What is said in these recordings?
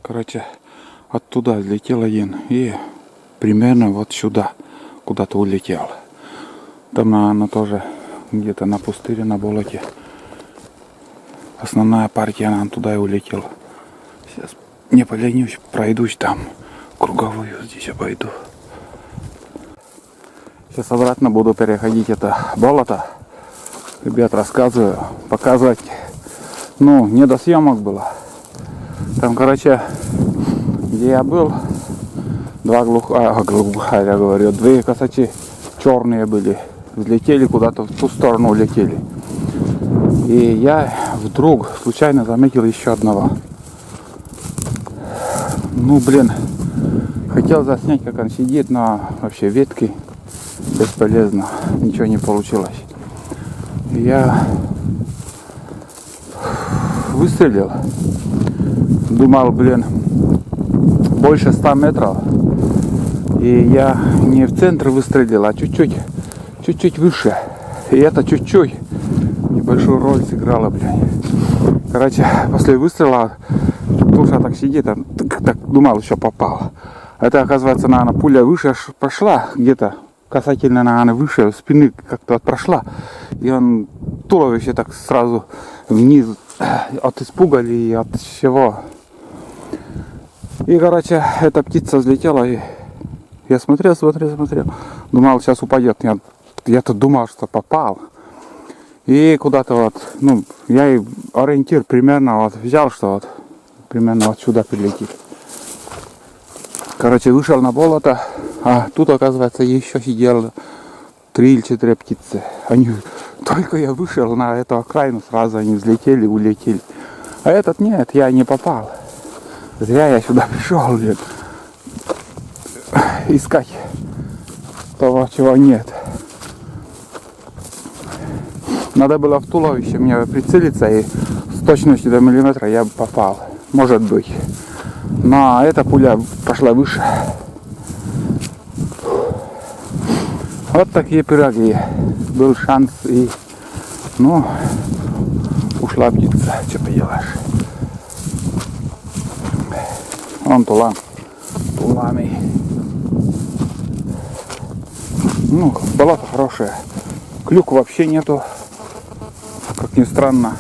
Короче, оттуда взлетел один и примерно вот сюда куда-то улетел. Там, наверное, тоже где-то на пустыре, на болоте. Основная партия, она туда и улетела. Сейчас не поленюсь, пройдусь там. Круговую здесь обойду. Сейчас обратно буду переходить это болото. Ребят, рассказываю, показывать. Ну, не до съемок было. Там, короче, где я был, две косачи черные были. Взлетели куда-то в ту сторону, улетели. И я вдруг случайно заметил еще одного. Ну, блин, хотел заснять, как он сидит, но вообще ветки бесполезно, ничего не получилось. Я выстрелил, думал, блин, больше 100 метров, и я не в центр выстрелил, а чуть-чуть выше, и это чуть-чуть небольшую роль сыграла, блин. Короче, после выстрела туша так сидит, так думал, еще попал. Это, оказывается, наверное, пуля выше прошла, где-то касательно, наверное, выше спины как-то прошла. И он туловище так сразу вниз от испуга и от всего. И, короче, эта птица взлетела, и я смотрел. Думал, сейчас упадет. Я-то думал, что попал. И куда-то вот, ну, я и ориентир примерно вот взял, что вот примерно вот сюда прилетит. Короче, вышел на болото, а тут, оказывается, еще сидел 3 или 4 птицы. Они, только я вышел на эту окраину, сразу они взлетели, улетели. А этот нет, я не попал. Зря я сюда пришел, блин, искать того, чего нет. Надо было в туловище мне прицелиться, и с точностью до миллиметра я бы попал. Может быть. Но эта пуля пошла выше. Вот такие пироги. Был шанс, и, ну, ушла птица. Что поделаешь? Вон тулами. Ну, болото хорошее. Клюк вообще нету. Как ни странно.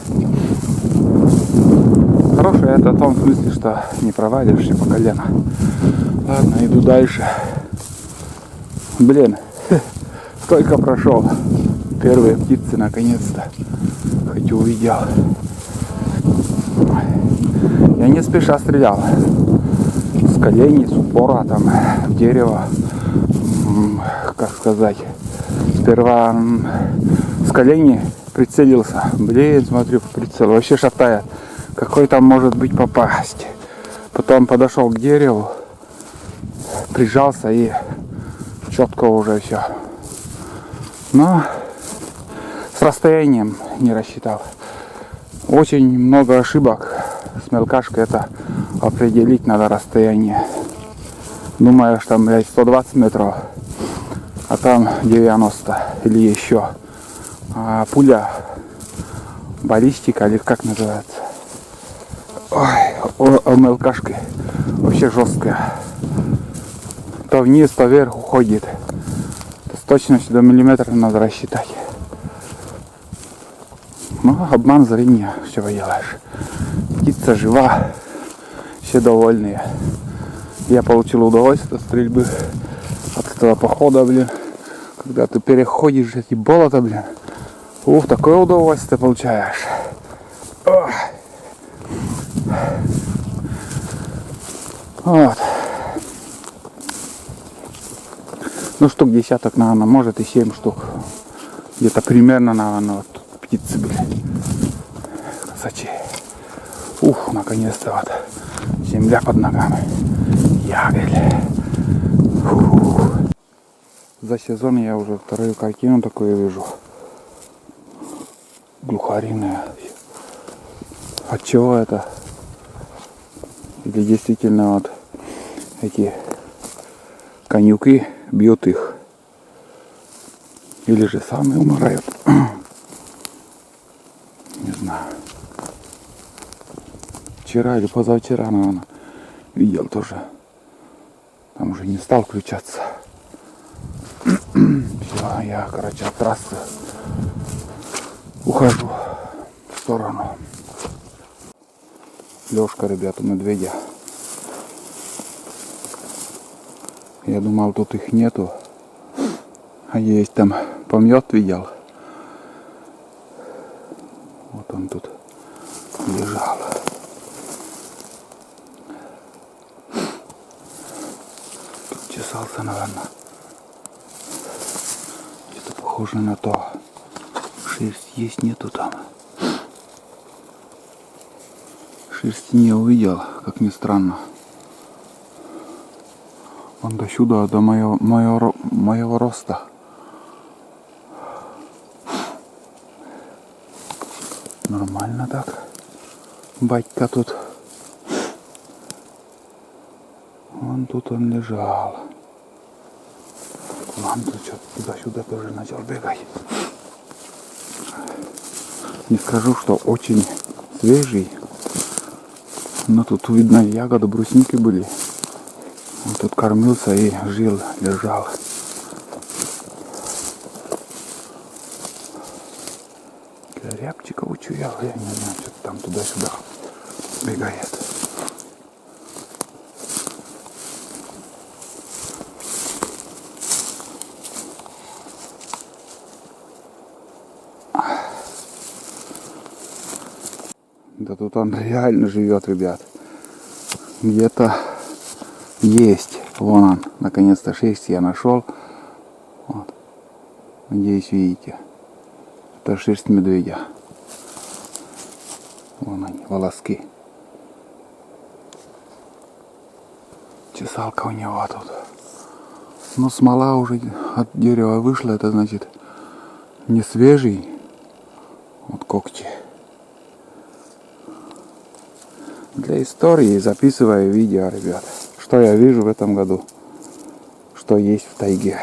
Хорошее это в том смысле, что не провалишься по колено. Ладно, иду дальше. Блин, сколько прошел. Первые птицы наконец-то. Хоть увидел. Я не спеша стрелял. С коленей, с упора, там, в дерево. Как сказать. Сперва с коленей прицелился. Блин, смотрю, прицел вообще шатает. Какой там может быть попасть. Потом подошел к дереву, прижался и четко уже все. Но с расстоянием не рассчитал. Очень много ошибок с мелкашкой, это определить надо расстояние. Думаю, что там 120 метров, а там 90 или еще. А пуля, баллистика или как называется. Ой, мелкашкой вообще жесткая. То вниз, то вверх уходит. С точностью до миллиметра надо рассчитать. Ну, обман зрения, что поделаешь. Птица жива, все довольные. Я получил удовольствие от стрельбы, от этого похода, блин. Когда ты переходишь эти болота, блин. Ух, такое удовольствие получаешь. Ох. Вот. Ну, штук десяток, наверное, может и 7 штук. Где-то примерно, наверное, вот птицы были. Красочи. Ух, наконец-то вот. Земля под ногами. Ягель. За сезон я уже вторую картину такую вижу. Глухариная. От чего это? Или действительно вот эти конюки бьют их? Или же сами умирают? Не знаю. Вчера или позавчера, наверное, Видел тоже. Там уже не стал включаться. Все, я, короче, от трассы ухожу в сторону. Лёшка, ребята, медведя. Я думал, тут их нету. А есть там помет, видел. Вот он тут лежал. Тут чесался, наверное. Это похоже на то. Шерсть есть, нету там. Шерсти не увидел, как ни странно. Он до сюда, до моего роста. Нормально так. Батька тут. Вон тут он лежал. Ладно, тут что-то туда-сюда тоже начал бегать. Не скажу, что очень свежий. Но тут видно ягоды, брусники были. Он тут кормился и жил, лежал. Рябчика учуял, я не знаю, что там туда-сюда бегает. Да тут он реально живет, ребят. Где-то есть. Вон он, наконец-то шерсть я нашел. Вот. Надеюсь, видите. Это шерсть медведя. Вон они, волоски. Чесалка у него тут. Но смола уже от дерева вышла, это значит не свежий. Вот когти. Для истории записываю видео, ребят. Что я вижу в этом году. Что есть в тайге.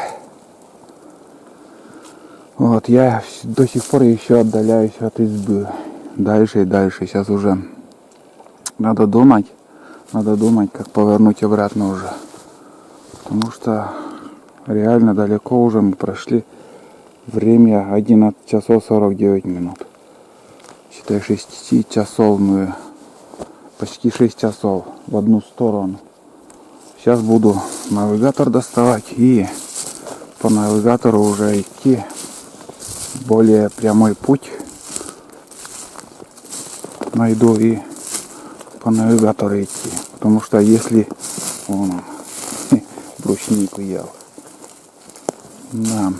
Вот, я до сих пор еще отдаляюсь от избы. Дальше и дальше. Сейчас уже надо думать, как повернуть обратно уже. Потому что реально далеко уже мы прошли. Время 11 часов 49 минут. Считай, 6 часов мы... Почти 6 часов в одну сторону. Сейчас буду навигатор доставать и по навигатору уже идти. Более прямой путь найду и по навигатору идти. Потому что если он брусник ел. Да.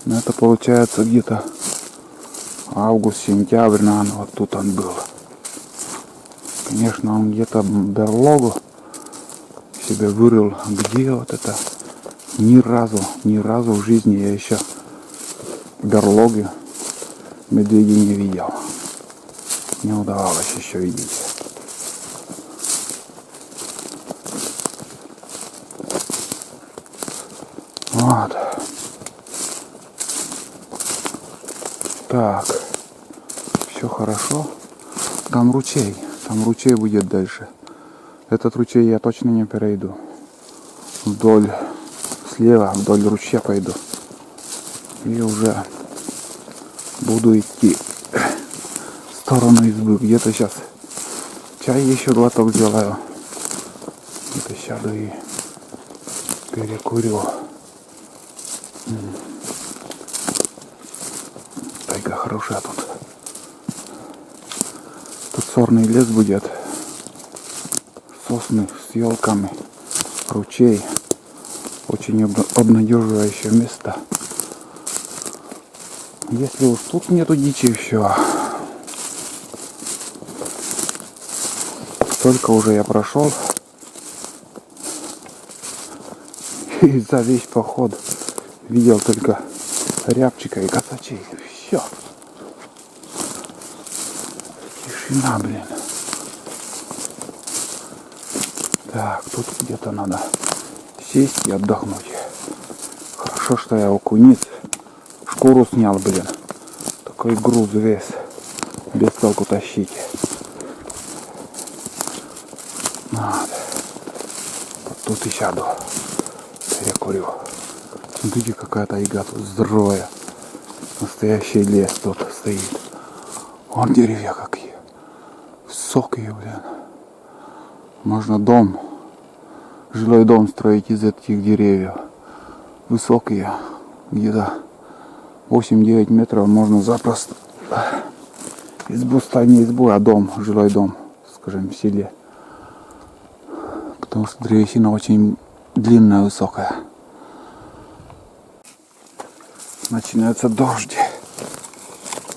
Но это получается где-то август-сентябрь, наверное, вот тут он был. Конечно, он где-то берлогу себе вырыл. Где вот это? Ни разу в жизни я еще берлоги медведей не видел. Не удавалось еще видеть. Вот. Так. Все хорошо. Там ручей. Там ручей будет дальше. Этот ручей я точно не перейду. Вдоль, слева, вдоль ручья пойду. И уже буду идти в сторону избы. Где-то сейчас чай еще глоток сделаю. Где-то сяду и перекурю. Тайга хорошая тут. Тут сорный лес будет. Сосны с елками. Ручей. Очень обнадеживающее место. Если уж тут нету дичи, все. Столько уже я прошел. И за весь поход видел только рябчика и косачей. Все. Тишина, блин. Так, тут где-то надо сесть и отдохнуть. Хорошо, что я окунец. Шкуру снял, блин. Такой груз вес. Без толку тащить. Вот. тут и сяду. Перекурю. Смотрите, какая тайга тут здоровая. Настоящий лес тут стоит. Вон деревья какие. Высокие, блин. Можно дом, жилой дом строить из этих деревьев. Высокие. Где-то 8-9 метров можно запросто. Избу стать не избу, а дом, жилой дом, скажем, в селе. Потому что древесина очень длинная, высокая. Начинается дождь.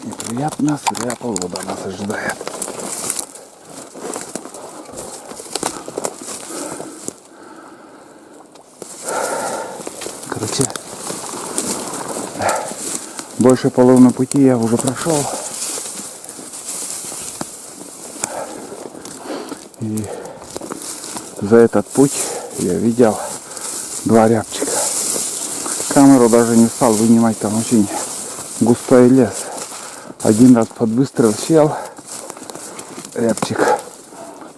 Неприятная сырая погода нас ожидает. Короче, больше половины пути я уже прошел. И за этот путь я видел 2 рябчика. Камеру даже не стал вынимать, там очень густой лес. Один раз под выстрел сел рябчик,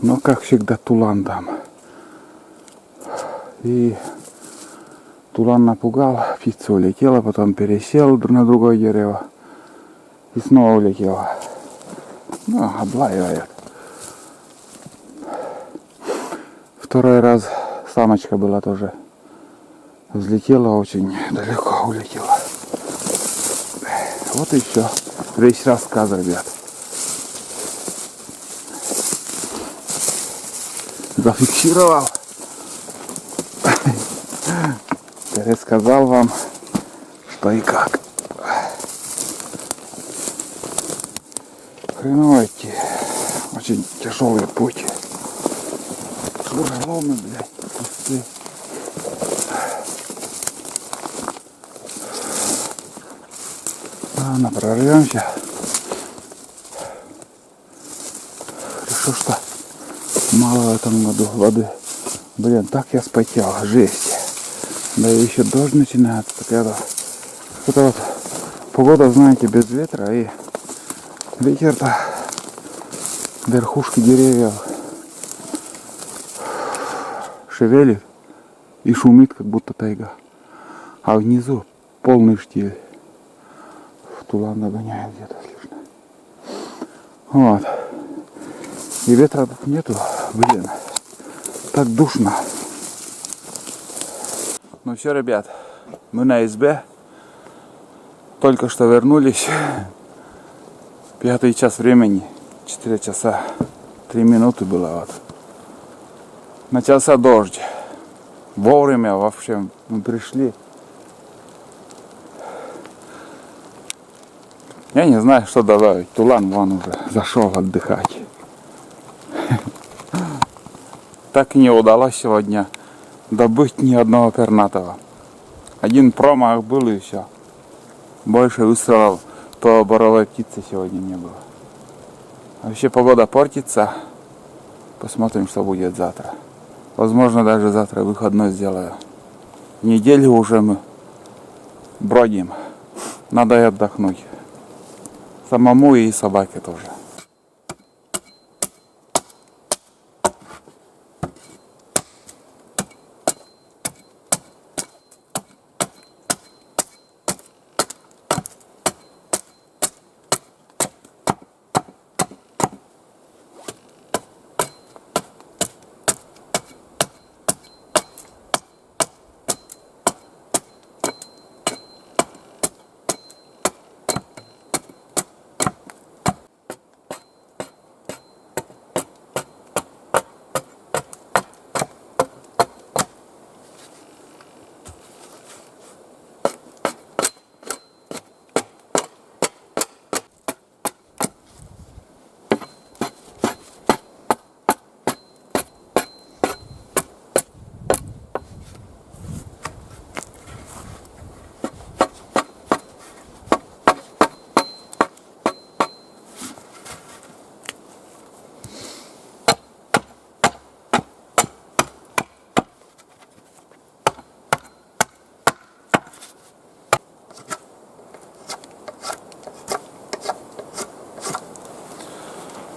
но как всегда тулан там. И тулан напугал, птица улетела, потом пересел на другое дерево и снова улетела. Ну, облаивает. Второй раз самочка была тоже. Взлетела очень далеко, улетела. Вот и все. Весь рассказ, ребят. Зафиксировал. Пересказал вам, что и как. Хреново идти. Очень тяжелый путь. Буреломы, блядь, кусты. Ладно, прорвемся. Хорошо, что мало в этом году воды. Блин, так я спотел, жесть. Да и еще дождь начинается. Так это вот погода, знаете, без ветра, и ветер-то верхушки деревьев шевелит и шумит, как будто тайга. А внизу полный штиль. Тулан нагоняет где-то слышно. Вот. И ветра тут нету, блин. Так душно. Ну все, ребят, мы на избе. Только что вернулись. 5 час времени. 4 часа 3 минуты было. Вот. Начался дождь. Вовремя вообще мы пришли. Я не знаю, что добавить. Тулан вон уже зашел отдыхать. Так и не удалось сегодня добыть ни одного пернатого. Один промах был и все. Больше выстрелов по боровой птице сегодня не было. Вообще погода портится. Посмотрим, что будет завтра. Возможно, даже завтра выходной сделаю. Неделю уже мы бродим. Надо и отдохнуть. Самому и собаке тоже.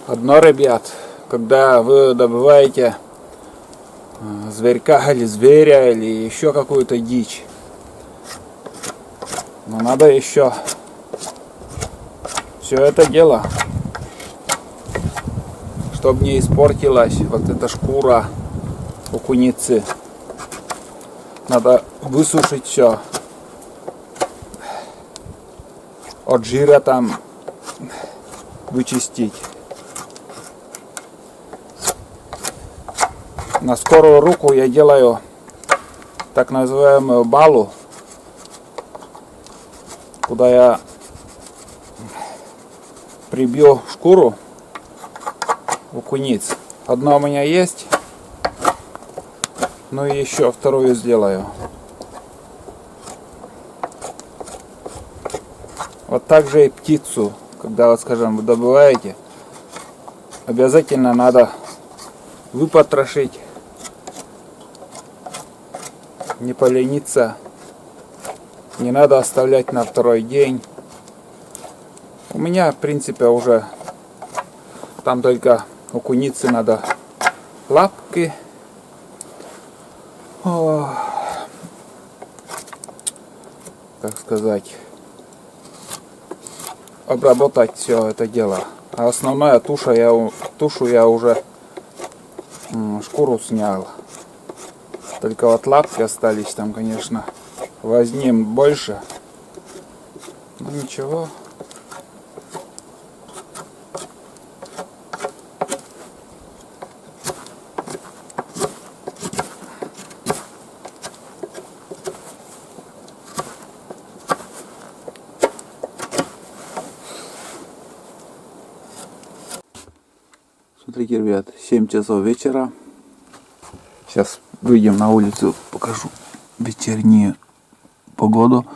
Одно, ребят, когда вы добываете зверька или зверя, или еще какую-то дичь. Но надо еще все это дело, чтобы не испортилась вот эта шкура у куницы. Надо высушить все. От жира там вычистить. На скорую руку я делаю так называемую балу, куда я прибью шкуру у куниц. Одна у меня есть, ну и еще вторую сделаю. Вот так же и птицу, когда, вот, скажем, вы добываете, обязательно надо выпотрошить, не полениться, не надо оставлять на второй день. У меня, в принципе, уже там только у куницы надо лапки. Как сказать, обработать все это дело. А основная тушу я уже шкуру снял. Только вот лапки остались там, конечно, возни больше. Но ничего. Смотрите, ребят, 7 часов вечера. Сейчас выйдем на улицу, покажу вечернюю погоду.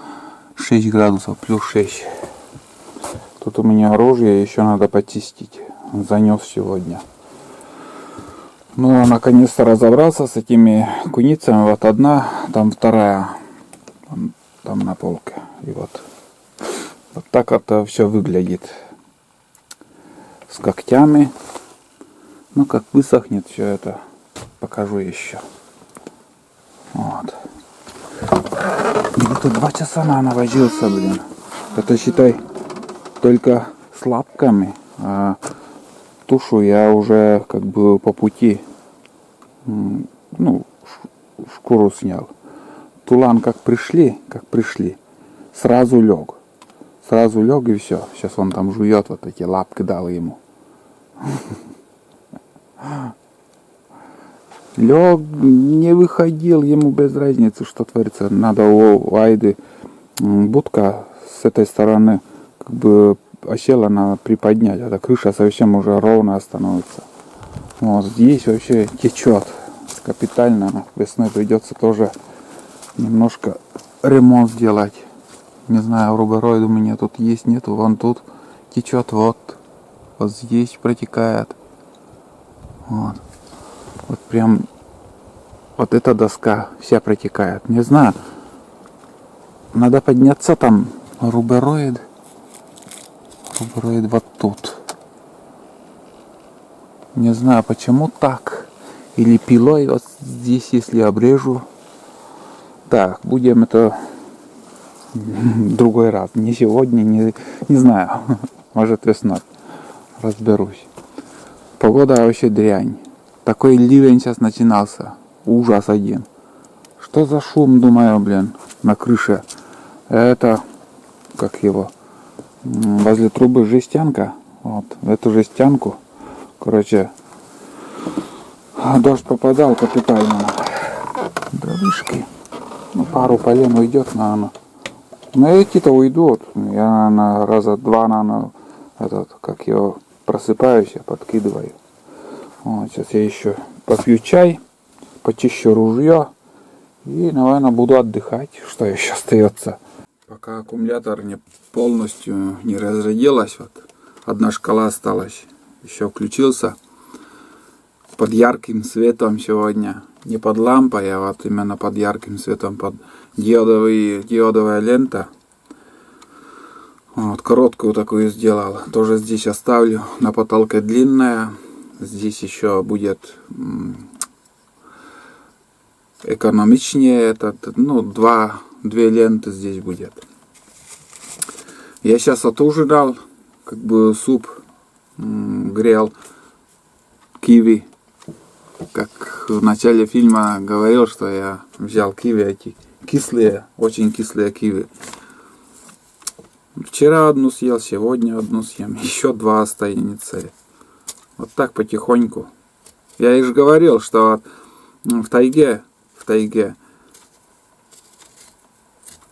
6 градусов, плюс 6. Тут у меня оружие, еще надо почистить. Занес сегодня. Ну, наконец-то разобрался с этими куницами. Вот одна, там вторая. Там на полке. И вот так это все выглядит. С когтями. Ну, как высохнет все это, покажу еще. Вот. Где-то 2 часа, наверное, возился, блин. Это, считай, только с лапками. А тушу я уже как бы по пути, ну, шкуру снял. Тулан как пришли, сразу лег. Сразу лег и все. Сейчас он там жует, вот эти лапки дал ему. Лег, не выходил, ему без разницы, что творится. Надо у Айды будка с этой стороны, как бы осела, надо приподнять. Эта крыша совсем уже ровно становится. Вот здесь вообще течет капитально. Весной придется тоже немножко ремонт сделать. Не знаю, рубероид у меня тут есть, нету. Вон тут течет, вот здесь протекает. Вот прям вот эта доска вся протекает. Не знаю. Надо подняться там. Рубероид вот тут. Не знаю, почему так. Или пилой вот здесь, если обрежу. Так, будем это другой раз. Не сегодня, не знаю. Может, весной разберусь. Погода вообще дрянь. Такой ливень сейчас начинался. Ужас один. Что за шум, думаю, блин, на крыше. Это, как его, возле трубы жестянка. Вот, в эту жестянку, короче, дождь попадал капитально. Дровишки. Ну, пару полен уйдет, наверное. Но эти-то уйдут. Я, наверное, раза два, наверное, как его, просыпаюсь, я подкидываю. Вот, сейчас я еще попью чай, почищу ружье и, наверное, буду отдыхать. Что еще остается? Пока аккумулятор не полностью не разрядилась, вот одна шкала осталась. Еще включился под ярким светом сегодня. Не под лампой, а вот именно под ярким светом, под диодовая лента. Вот, короткую такую сделал. Тоже здесь оставлю. На потолке длинная. Здесь еще будет экономичнее. Ну, две ленты здесь будет. Я сейчас отужинал, как бы суп грел, киви. Как в начале фильма говорил, что я взял киви эти кислые, очень кислые киви. Вчера одну съел, сегодня одну съем, еще 2 останется. Вот так потихоньку. Я и же говорил, что в тайге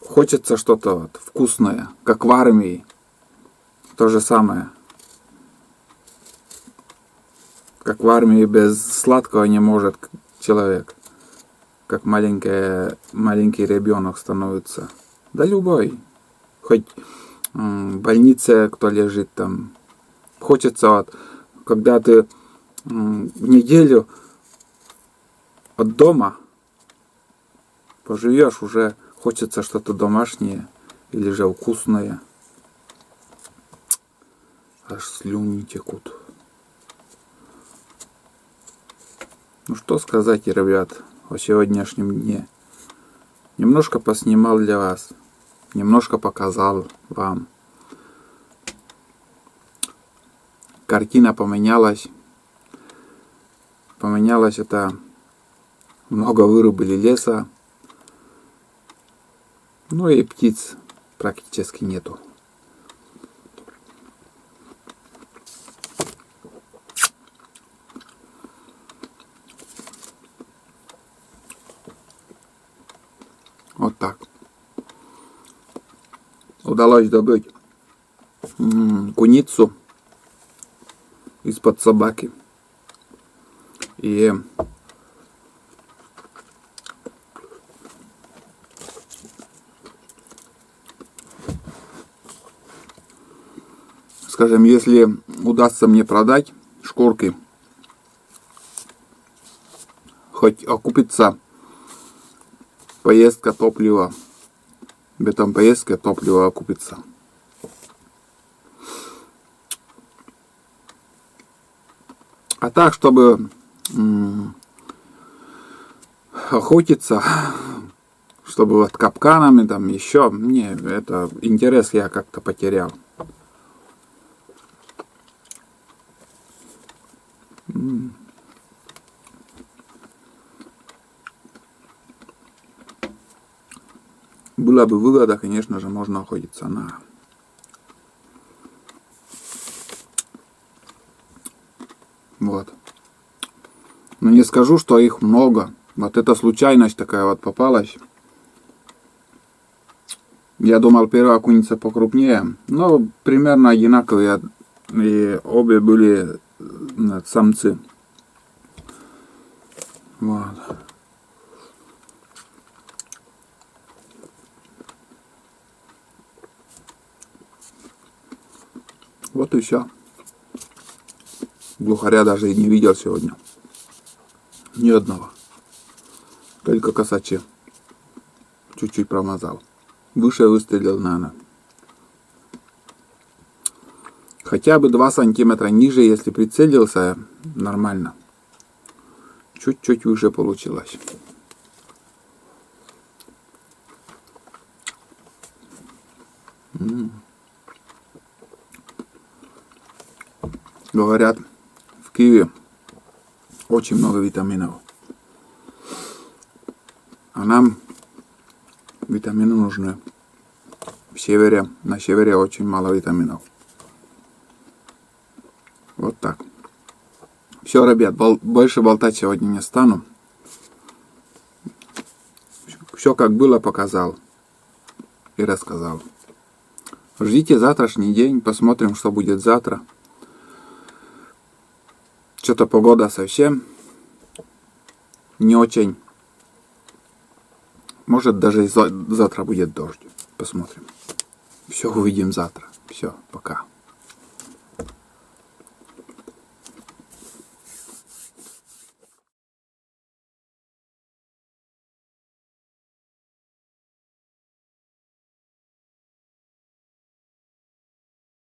хочется что-то вот вкусное, как в армии. То же самое. Как в армии без сладкого не может человек. Как маленький ребенок становится. Да любой. Хоть в больнице кто лежит там. Хочется вот, когда ты в неделю от дома поживешь, уже хочется что-то домашнее или же вкусное. Аж слюни текут. Ну что сказать, ребят, о сегодняшнем дне. Немножко поснимал для вас. Немножко показал вам. Картина поменялась. Поменялось это. Много вырубили леса. Ну и птиц практически нету. Вот так. Удалось добыть куницу из-под собаки. И скажем, если удастся мне продать шкурки, хоть окупится поездка, топлива, в этом поездке топливо окупится. А так, чтобы охотиться, чтобы вот капканами там еще, не, это интерес я как-то потерял. Была бы выгода, конечно же, можно охотиться на вот. Но не скажу, что их много. Вот эта случайность такая вот попалась. Я думал, первая куница покрупнее, но примерно одинаковые. И обе были самцы. Вот. Вот и все. Глухаря даже и не видел сегодня. Ни одного. Только косачи. Чуть-чуть промазал. Выше выстрелил, наверное. Хотя бы 2 сантиметра ниже, если прицелился, нормально. Чуть-чуть выше получилось. Говорят, в киви очень много витаминов. А нам витамины нужны. На севере очень мало витаминов. Вот так. Все, ребят, больше болтать сегодня не стану. Все как было показал и рассказал. Ждите завтрашний день, посмотрим, что будет завтра. Что-то погода совсем не очень. Может, даже завтра будет дождь. Посмотрим. Все увидим завтра. Все, пока.